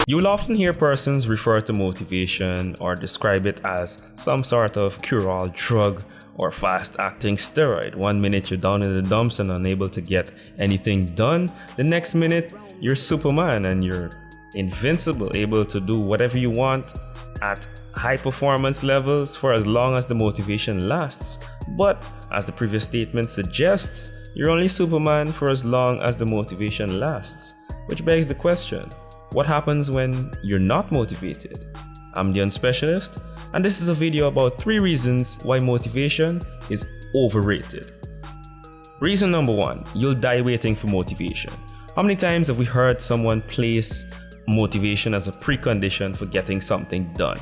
You'll often hear persons refer to motivation or describe it as some sort of cure-all drug or fast-acting steroid. One minute you're down in the dumps and unable to get anything done. The next minute you're Superman and you're invincible, able to do whatever you want at high performance levels for as long as the motivation lasts. But as the previous statement suggests, you're only Superman for as long as the motivation lasts. Which begs the question, what happens when you're not motivated? I'm the Unspecialist, and this is a video about 3 reasons why motivation is overrated. Reason number 1, you'll die waiting for motivation. How many times have we heard someone place motivation as a precondition for getting something done?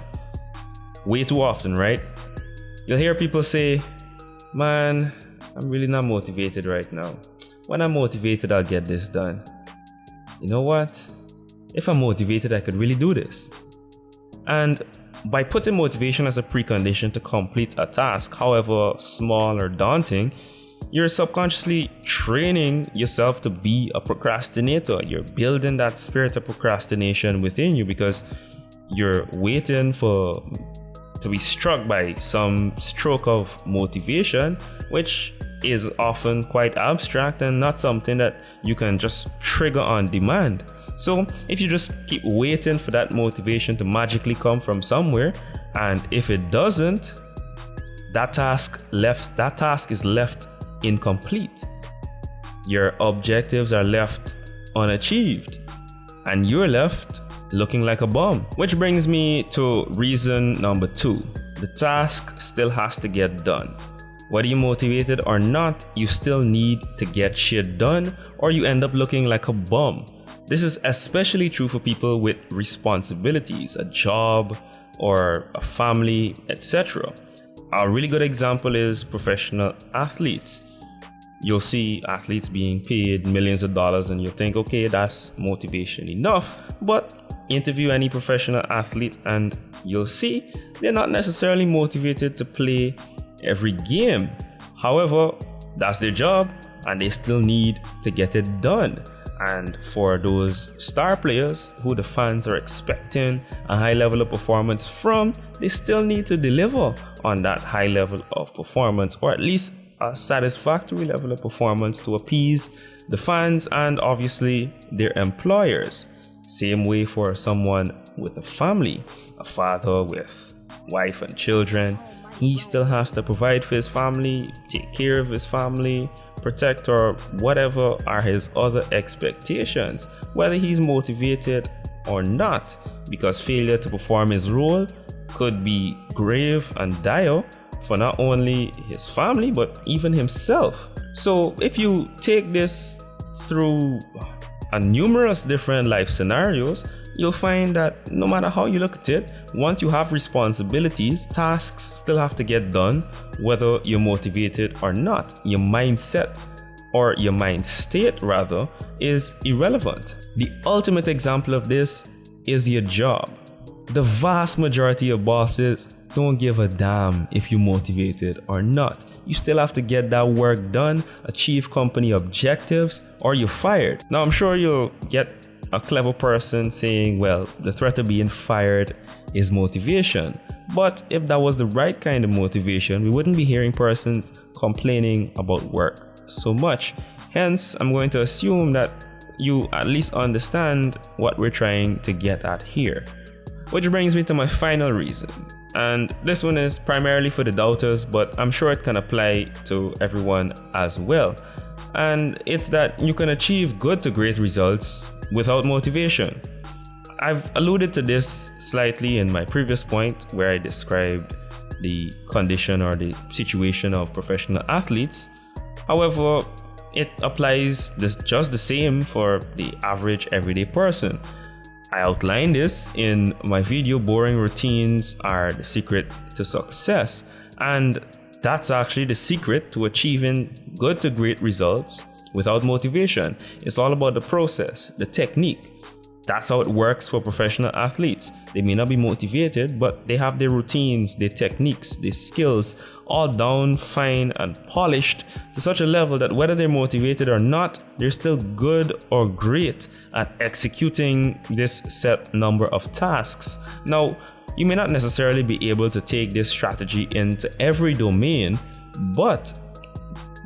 Way too often, right? You'll hear people say, man, I'm really not motivated right now. When I'm motivated, I'll get this done. You know what? If I'm motivated, I could really do this. And by putting motivation as a precondition to complete a task, however small or daunting, you're subconsciously training yourself to be a procrastinator. You're building that spirit of procrastination within you because you're waiting to be struck by some stroke of motivation, which is often quite abstract and not something that you can just trigger on demand. So if you just keep waiting for that motivation to magically come from somewhere, and if it doesn't, that task is left incomplete. Your objectives are left unachieved, and you're left looking like a bum. Which brings me to reason number 2. The task still has to get done. Whether you're motivated or not, you still need to get shit done, or you end up looking like a bum. This is especially true for people with responsibilities, a job or a family, etc. A really good example is professional athletes. You'll see athletes being paid millions of dollars and you'll think, okay, that's motivation enough. But interview any professional athlete and you'll see they're not necessarily motivated to play every game. However, that's their job and they still need to get it done. And for those star players who the fans are expecting a high level of performance from, they still need to deliver on that high level of performance, or at least a satisfactory level of performance to appease the fans and obviously their employers. Same way for someone with a family, a father with wife and children. He still has to provide for his family, take care of his family, protect or whatever are his other expectations, whether he's motivated or not, because failure to perform his role could be grave and dire for not only his family but even himself. So if you take this through numerous different life scenarios, you'll find that no matter how you look at it, once you have responsibilities, tasks still have to get done, whether you're motivated or not. Your mindset, or your mind state rather, is irrelevant. The ultimate example of this is your job. The vast majority of bosses don't give a damn if you're motivated or not. You still have to get that work done, achieve company objectives, or you're fired. Now I'm sure you'll get a clever person saying, well, the threat of being fired is motivation. But if that was the right kind of motivation, we wouldn't be hearing persons complaining about work so much. Hence, I'm going to assume that you at least understand what we're trying to get at here. Which brings me to my final reason. And this one is primarily for the doubters, but I'm sure it can apply to everyone as well. And it's that you can achieve good to great results without motivation. I've alluded to this slightly in my previous point where I described the condition or the situation of professional athletes. However, it applies just the same for the average everyday person. I outlined this in my video, Boring Routines Are the Secret to Success. And that's actually the secret to achieving good to great results without motivation. It's all about the process, the technique. That's how it works for professional athletes. They may not be motivated, but they have their routines, their techniques, their skills all down, fine, and polished to such a level that whether they're motivated or not, they're still good or great at executing this set number of tasks. Now, you may not necessarily be able to take this strategy into every domain, but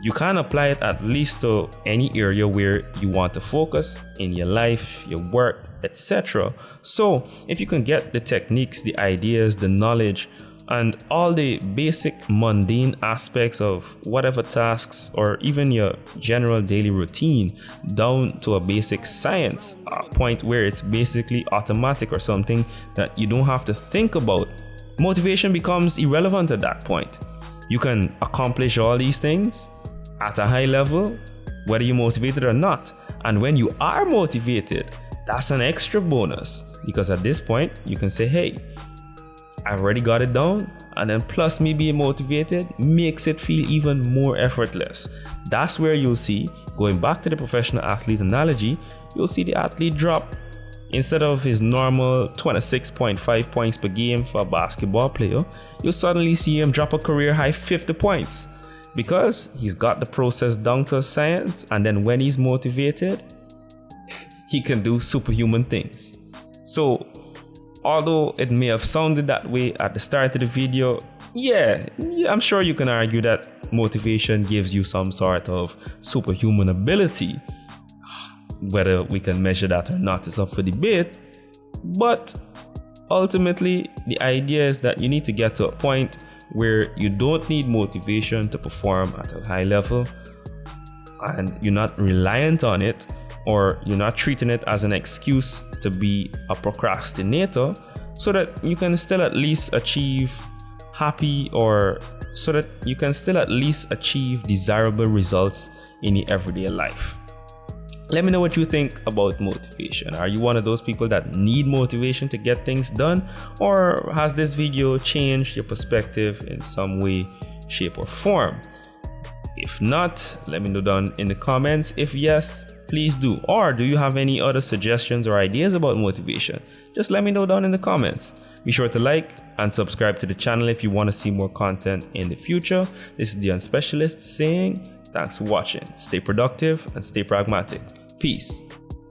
you can apply it at least to any area where you want to focus in your life, your work, etc. So if you can get the techniques, the ideas, the knowledge, and all the basic mundane aspects of whatever tasks or even your general daily routine down to a basic science, a point where it's basically automatic or something that you don't have to think about, motivation becomes irrelevant at that point. You can accomplish all these things at a high level, whether you're motivated or not. And when you are motivated, that's an extra bonus, because at this point you can say, hey, I've already got it down, and then plus me being motivated makes it feel even more effortless. That's where you'll see, going back to the professional athlete analogy, you'll see the athlete drop, instead of his normal 26.5 points per game for a basketball player, you'll suddenly see him drop a career high 50 points. Because he's got the process down to a science, and then when he's motivated, he can do superhuman things. So, although it may have sounded that way at the start of the video, yeah, I'm sure you can argue that motivation gives you some sort of superhuman ability. Whether we can measure that or not is up for debate, but ultimately, the idea is that you need to get to a point where you don't need motivation to perform at a high level, and you're not reliant on it, or you're not treating it as an excuse to be a procrastinator, so that you can still at least achieve desirable results in your everyday life. Let me know what you think about motivation. Are you one of those people that need motivation to get things done? Or has this video changed your perspective in some way, shape, or form? If not, let me know down in the comments. If yes, please do. Or do you have any other suggestions or ideas about motivation? Just let me know down in the comments. Be sure to like and subscribe to the channel if you want to see more content in the future. This is the Unspecialist saying, thanks for watching. Stay productive and stay pragmatic. Peace.